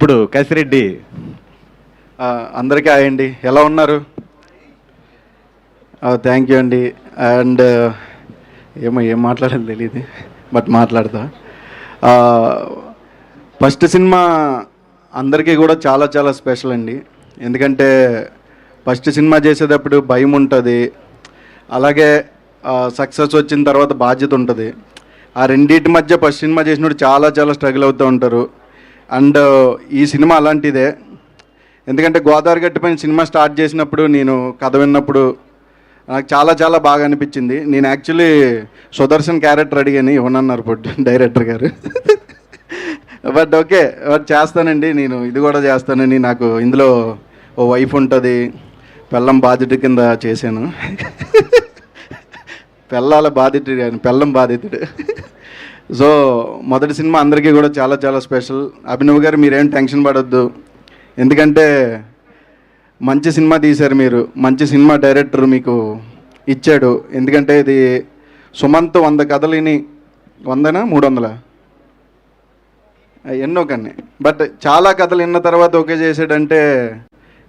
తమ్ముడు కసిరెడ్డి. అందరికీ హాయ్ అండి, ఎలా ఉన్నారు? థ్యాంక్ యూ అండి. అండ్ ఏం మాట్లాడాలి తెలియదు, బట్ మాట్లాడతా. ఫస్ట్ సినిమా అందరికీ కూడా చాలా చాలా స్పెషల్ అండి. ఎందుకంటే ఫస్ట్ సినిమా చేసేటప్పుడు భయం ఉంటుంది, అలాగే సక్సెస్ వచ్చిన తర్వాత బాధ్యత ఉంటుంది. ఆ రెండింటి మధ్య ఫస్ట్ సినిమా చేసినప్పుడు చాలా చాలా స్ట్రగుల్ అవుతూ ఉంటారు. అండ్ ఈ సినిమా అలాంటిదే. ఎందుకంటే గోదావరి గట్టు పైన సినిమా స్టార్ట్ చేసినప్పుడు నేను కథ విన్నప్పుడు నాకు చాలా చాలా బాగా అనిపించింది. నేను యాక్చువల్లీ సుదర్శన్ క్యారెక్టర్ అడిగాను, ఇవ్వనన్నారు డైరెక్టర్ గారు. బట్ ఓకే, బట్ చేస్తానండి, నేను ఇది కూడా చేస్తానని. నాకు ఇందులో ఓ వైఫ్ ఉంటుంది, పెళ్ళం బాధితుడి కింద చేశాను. పెళ్ళం బాధితుడు. సో మొదటి సినిమా అందరికీ కూడా చాలా చాలా స్పెషల్. అభినవ్ గారు మీరేం టెన్షన్ పడొద్దు, ఎందుకంటే మంచి సినిమా తీశారు మీరు, మంచి సినిమా డైరెక్టర్ మీకు ఇచ్చాడు. ఎందుకంటే ఇది సుమంత్ 100 కథలని 100నా 300 ఎన్నో కన్నీ, బట్ చాలా కథలు విన్న తర్వాత ఓకే చేసాడంటే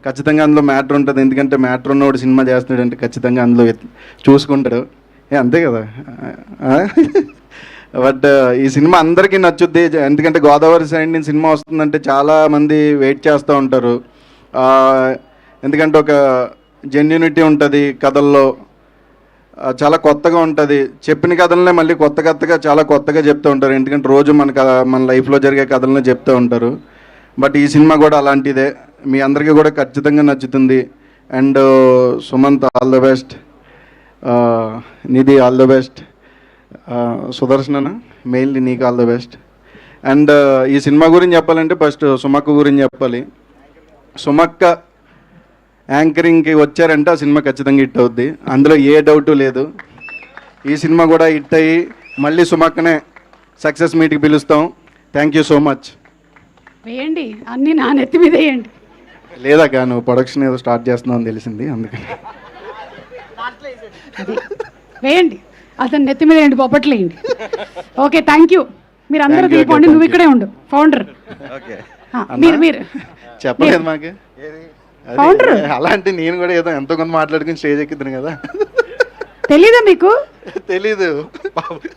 ఖచ్చితంగా అందులో మ్యాటర్ ఉంటుంది. ఎందుకంటే మ్యాటర్ ఉన్నవాడు సినిమా చేస్తున్నాడంటే ఖచ్చితంగా అందులో చూసుకుంటాడు, అంతే కదా. బట్ ఈ సినిమా అందరికీ నచ్చుద్ది. ఎందుకంటే గోదావరి సైడ్ నుంచి సినిమా వస్తుందంటే చాలామంది వెయిట్ చేస్తూ ఉంటారు. ఎందుకంటే ఒక జెన్యూనిటీ ఉంటుంది కథల్లో, చాలా కొత్తగా ఉంటుంది. చెప్పిన కథలనే మళ్ళీ కొత్తగా చాలా కొత్తగా చెప్తూ ఉంటారు. ఎందుకంటే రోజు మన లైఫ్లో జరిగే కథలనే చెప్తూ ఉంటారు. బట్ ఈ సినిమా కూడా అలాంటిదే, మీ అందరికీ కూడా ఖచ్చితంగా నచ్చుతుంది. And Sumanth all the best, Nidhi all the best, Sudarshana mainly నీకు ఆల్ ద బెస్ట్. అండ్ ఈ సినిమా గురించి చెప్పాలంటే ఫస్ట్ సుమక్క గురించి చెప్పాలి. సుమక్క యాంకరింగ్కి వచ్చారంటే ఆ సినిమా ఖచ్చితంగా హిట్ అవుద్ది, అందులో ఏ డౌటు లేదు. ఈ సినిమా కూడా హిట్ అయ్యి మళ్ళీ సుమక్కనే సక్సెస్ మీట్కి పిలుస్తాం. Thank you so much. వేయండి, అన్నీ నా నెత్తి మీద వేయండి. లేదాక నువ్వు ప్రొడక్షన్ ఏదో స్టార్ట్ చేస్తున్నావు అని తెలిసింది, అందుకని వేయండి, అతను నెత్తి మీద వేయండి, బొప్పట్లేయండి. Okay, thank you. మీరు అందరూ తీసుకోండి, నువ్వు ఇక్కడే ఉండు, ఫౌండర్. మీరు చెప్పలేదు మాకు ఫౌండర్. అలాంటి నేను కూడా ఏదో ఎంతో కొంత మాట్లాడుకుని స్టేజ్ ఎక్కుతున్నాను కదా. తెలీదా మీకు? తెలీదు,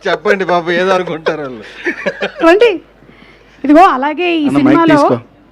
చెప్పండి బాబు, ఏదో అనుకుంటారు వాళ్ళు. రండి. ఇదిగో అలాగే ఈ సినిమాలో